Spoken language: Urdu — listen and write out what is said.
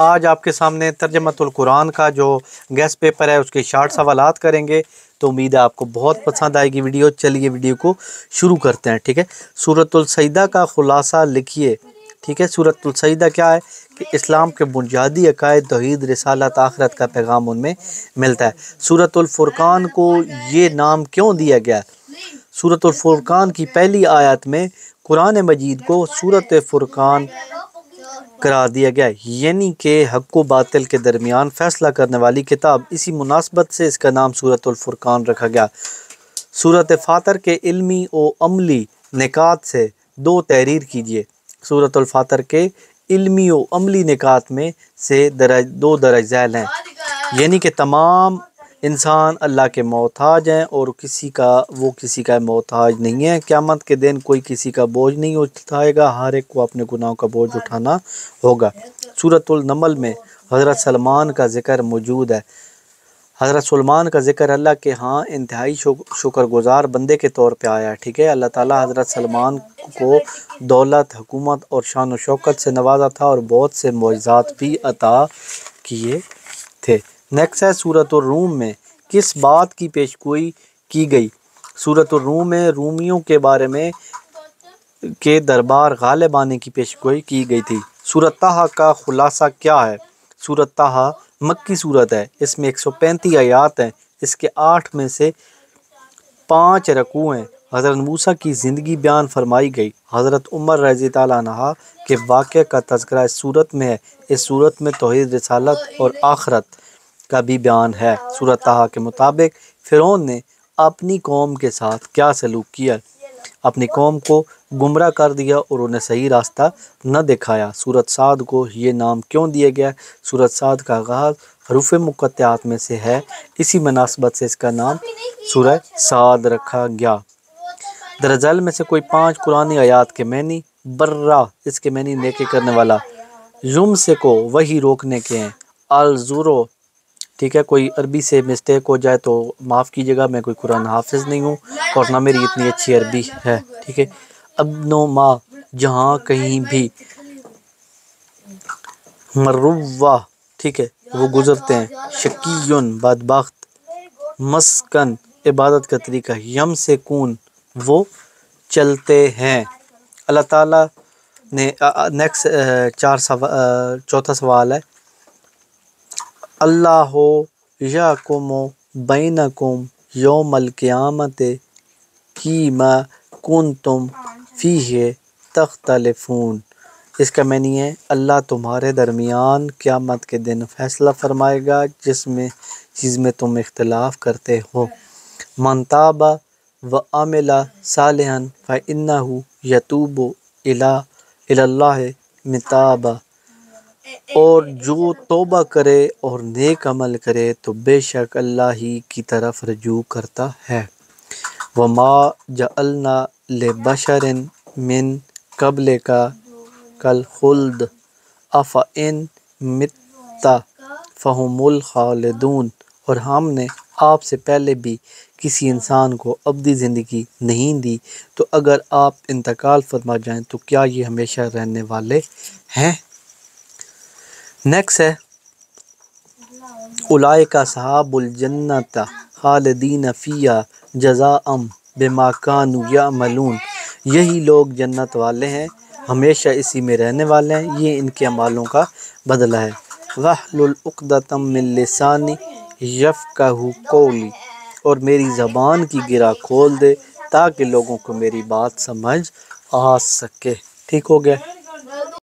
آج آپ کے سامنے ترجمۃ القرآن کا جو گیسٹ پیپر ہے اس کے شارٹ سوالات کریں گے، تو امید ہے آپ کو بہت پسند آئے گی ویڈیو۔ چلیے ویڈیو کو شروع کرتے ہیں، ٹھیک ہے۔ سورۃ السجدہ کا خلاصہ لکھیے، ٹھیک ہے۔ سورۃ السجدہ کیا ہے کہ اسلام کے بنیادی عقائد، توحید، رسالت، آخرت کا پیغام ان میں ملتا ہے۔ سورۃ الفرقان کو یہ نام کیوں دیا گیا؟ سورۃ الفرقان کی پہلی آیت میں قرآن مجید کو سورۃ فرقان قرار دیا گیا، یعنی کہ حق و باطل کے درمیان فیصلہ کرنے والی کتاب۔ اسی مناسبت سے اس کا نام سورۃ الفرقان رکھا گیا۔ سورۃ فاطر کے علمی و عملی نکات سے دو تحریر کیجیے۔ سورۃ الفاطر کے علمی و عملی نکات میں سے دو درج ذیل ہیں، یعنی کہ تمام انسان اللہ کے محتاج ہیں اور وہ کسی کا محتاج نہیں ہے۔ قیامت کے دن کوئی کسی کا بوجھ نہیں اٹھائے گا، ہر ایک کو اپنے گناہوں کا بوجھ اٹھانا ہوگا۔ سورۃ النمل میں حضرت سلمان کا ذکر موجود ہے۔ حضرت سلمان کا ذکر اللہ کے ہاں انتہائی شکر گزار بندے کے طور پہ آیا ہے، ٹھیک ہے۔ اللہ تعالیٰ حضرت سلمان کو دولت، حکومت اور شان و شوکت سے نوازا تھا اور بہت سے معجزات بھی عطا کیے تھے۔ نیکسٹ ہے سورۃ الروم میں کس بات کی پیشگوئی کی گئی؟ سورۃ الروم میں رومیوں کے بارے میں کے دربار غالب آنے کی پیشگوئی کی گئی تھی۔ سورۃ طٰہٰ کا خلاصہ کیا ہے؟ سورۃ طٰہٰ مکی سورت ہے، اس میں 135 آیات ہیں، اس کے 8 میں سے 5 رکوع ہیں۔ حضرت موسیٰ کی زندگی بیان فرمائی گئی۔ حضرت عمر رضی اللہ عنہ کے واقعے کا تذکرہ اس سورت میں ہے۔ اس سورت میں توحید، رسالت اور آخرت کا بھی بیان ہے۔ سورۃ طٰہٰ کے مطابق فرعون نے اپنی قوم کے ساتھ کیا سلوک کیا؟ اپنی قوم کو گمراہ کر دیا اور انہیں صحیح راستہ نہ دکھایا۔ سورۃ صاد کو یہ نام کیوں دیا گیا؟ سورۃ صاد کا آغاز حروف مقطعات میں سے ہے، اسی مناسبت سے اس کا نام سورہ صاد رکھا گیا۔ درج ذیل میں سے کوئی 5 قرآنی آیات کے معنی؟ برہ، اس کے معنی نیکی کرنے والا۔ یمسکو، وہی روکنے کے ہیں۔ الزرو، ٹھیک ہے۔ کوئی عربی سے مسٹیک ہو جائے تو معاف کیجیے گا، میں کوئی قرآن حافظ نہیں ہوں اور نہ میری اتنی اچھی عربی ہے، ٹھیک ہے۔ ابن ما، جہاں کہیں بھی۔ مروہ، ٹھیک ہے، وہ گزرتے ہیں۔ شقیٌ، بدبخت۔ مسکن، عبادت کا طریقہ۔ یمسکون، وہ چلتے ہیں۔ اللہ تعالیٰ نے نیکسٹ چوتھا سوال ہے، اللہ یحکم بینکم یوم القیامۃ فیما کنتم فیہ تختلفون۔ اس کا معنی ہے اللہ تمہارے درمیان قیامت کے دن فیصلہ فرمائے گا جس چیز میں تم اختلاف کرتے ہو۔ من تاب وعمل صالحا فإنہ یتوب الی اللہ متابا، اور جو توبہ کرے اور نیک عمل کرے تو بے شک اللہ ہی کی طرف رجوع کرتا ہے۔ وما جعلنا لبشر من قبلک الخلد افإن مت فہم الخالدون، اور ہم نے آپ سے پہلے بھی کسی انسان کو ابدی زندگی نہیں دی، تو اگر آپ انتقال فرما جائیں تو کیا یہ ہمیشہ رہنے والے ہیں؟ نیکسٹ ہے اولئک اصحاب الجنۃ خالدین فیہا جزاء بما کانوا یعملون، یہی لوگ جنت والے ہیں، ہمیشہ اسی میں رہنے والے ہیں، یہ ان کے اعمالوں کا بدلہ ہے۔ واحلل عقدۃ من لسانی یفقہوا قولی، اور میری زبان کی گرہ کھول دے تاکہ لوگوں کو میری بات سمجھ آ سکے۔ ٹھیک ہو گیا۔